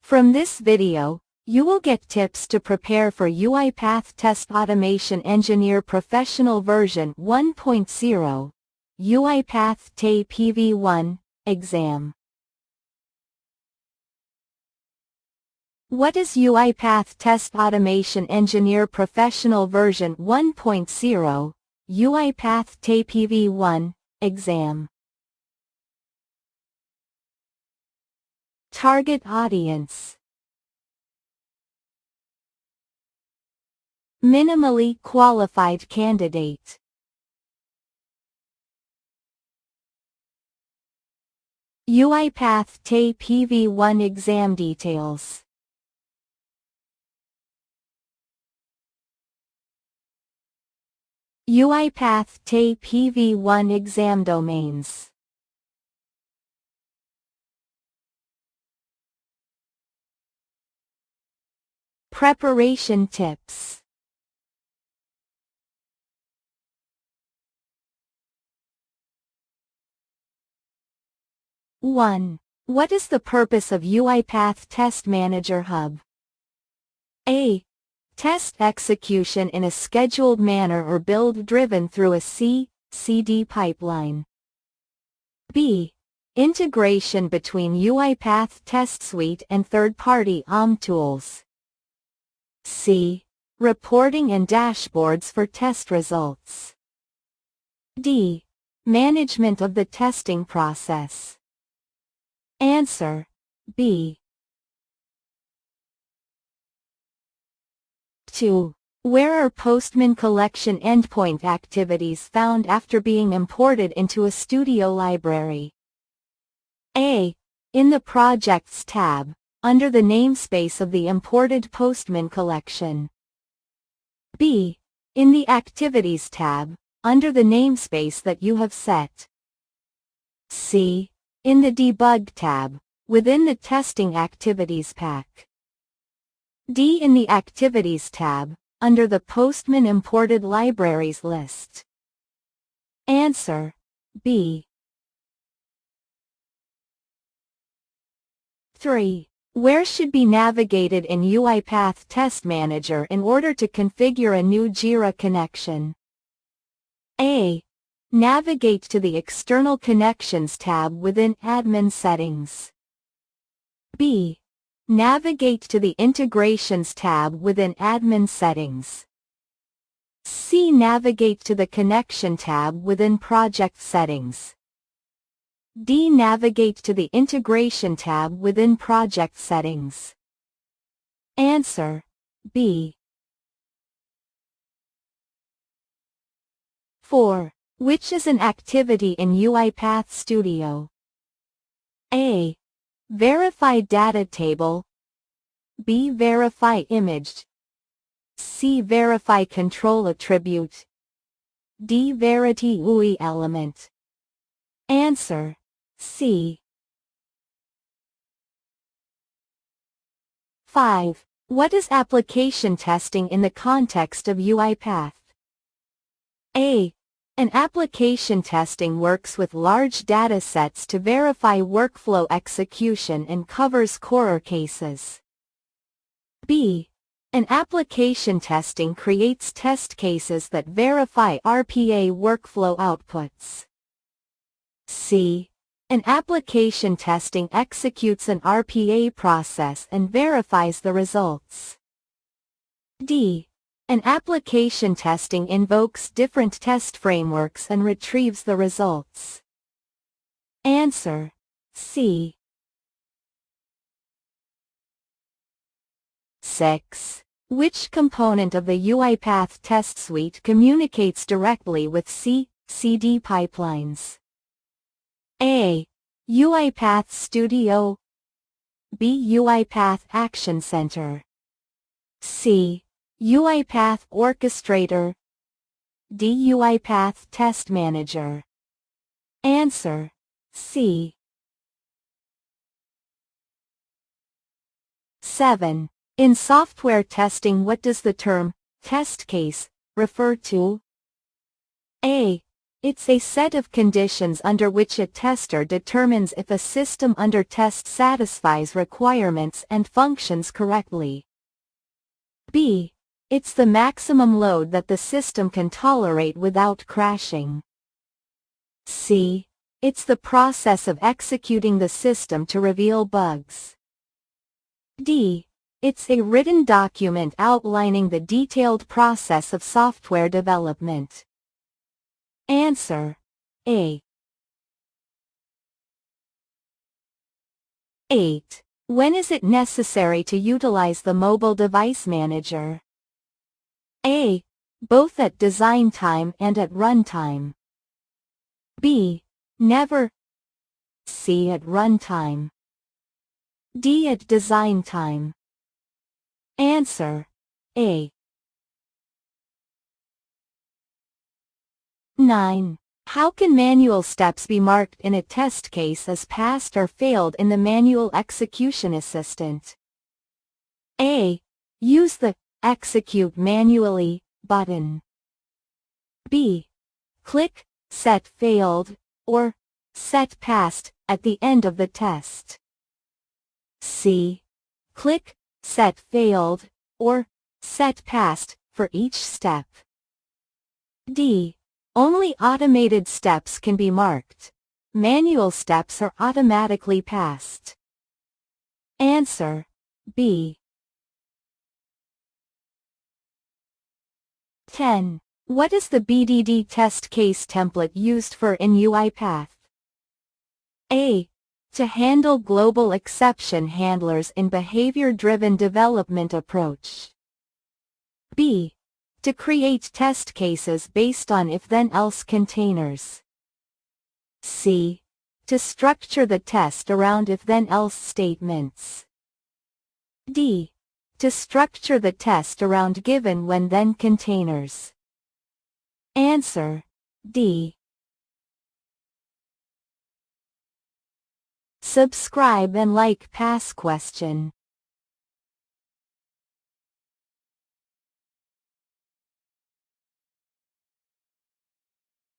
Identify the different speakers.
Speaker 1: From this video, you will get tips to prepare for UiPath Test Automation Engineer Professional version 1.0, UiPath-TAEPv1, exam. What is UiPath Test Automation Engineer Professional version 1.0, UiPath-TAEPv1, exam? Target audience: minimally qualified candidate. UiPath-TAEPv1 exam details. UiPath-TAEPv1 exam domains. Preparation tips. (1) What is the purpose of UiPath Test Manager Hub? A. Test execution in a scheduled manner or build driven through a CI/CD pipeline. B. Integration between UiPath Test Suite and third-party tools. C. Reporting and dashboards for test results. D. Management of the testing process. Answer: B. 2. Where are Postman collection endpoint activities found after being imported into a Studio library? A. In the Projects tab, under the namespace of the imported Postman collection. B. In the Activities tab, under the namespace that you have set. C. In the Debug tab, within the Testing Activities pack. D. In the Activities tab, under the Postman Imported Libraries list. Answer: B. 3. Where should be navigated in UiPath Test Manager in order to configure a new Jira connection? A. Navigate to the External Connections tab within Admin Settings. B. Navigate to the Integrations tab within Admin Settings. C. Navigate to the Connection tab within Project Settings. D. Navigate to the Integration tab within Project Settings. Answer: B. 4. Which is an activity in UiPath Studio? A. Verify data table. B. Verify image. C. Verify control attribute. D. Verity UI element. Answer: C. 5. What is application testing in the context of UiPath? A. An application testing works with large data sets to verify workflow execution and covers core cases. B. An application testing creates test cases that verify RPA workflow outputs. C. An application testing executes an RPA process and verifies the results. D. An application testing invokes different test frameworks and retrieves the results. Answer: C. 6. Which component of the UiPath Test Suite communicates directly with CI/CD pipelines? A. UiPath Studio. B. UiPath Action Center. C. UiPath Orchestrator. D. UiPath Test Manager. Answer: C. 7. In software testing, what does the term test case refer to? A. It's a set of conditions under which a tester determines if a system under test satisfies requirements and functions correctly. B. It's the maximum load that the system can tolerate without crashing. C. It's the process of executing the system to reveal bugs. D. It's a written document outlining the detailed process of software development. Answer: A. 8. When is it necessary to utilize the mobile device manager? A. Both at design time and at runtime. B. Never. C. At runtime. D. At design time. Answer: A. 9. How can manual steps be marked in a test case as passed or failed in the Manual Execution Assistant? A. Use the Execute Manually button. B. Click Set Failed or Set Passed at the end of the test. C. Click Set Failed or Set Passed for each step. D. Only automated steps can be marked. Manual steps are automatically passed. Answer: B. 10. What is the BDD test case template used for in UiPath? A. To handle global exception handlers in behavior-driven development approach. B. To create test cases based on if-then-else containers. C. To structure the test around if-then-else statements. D. To structure the test around given when-then containers. Answer: D. Subscribe and like past question.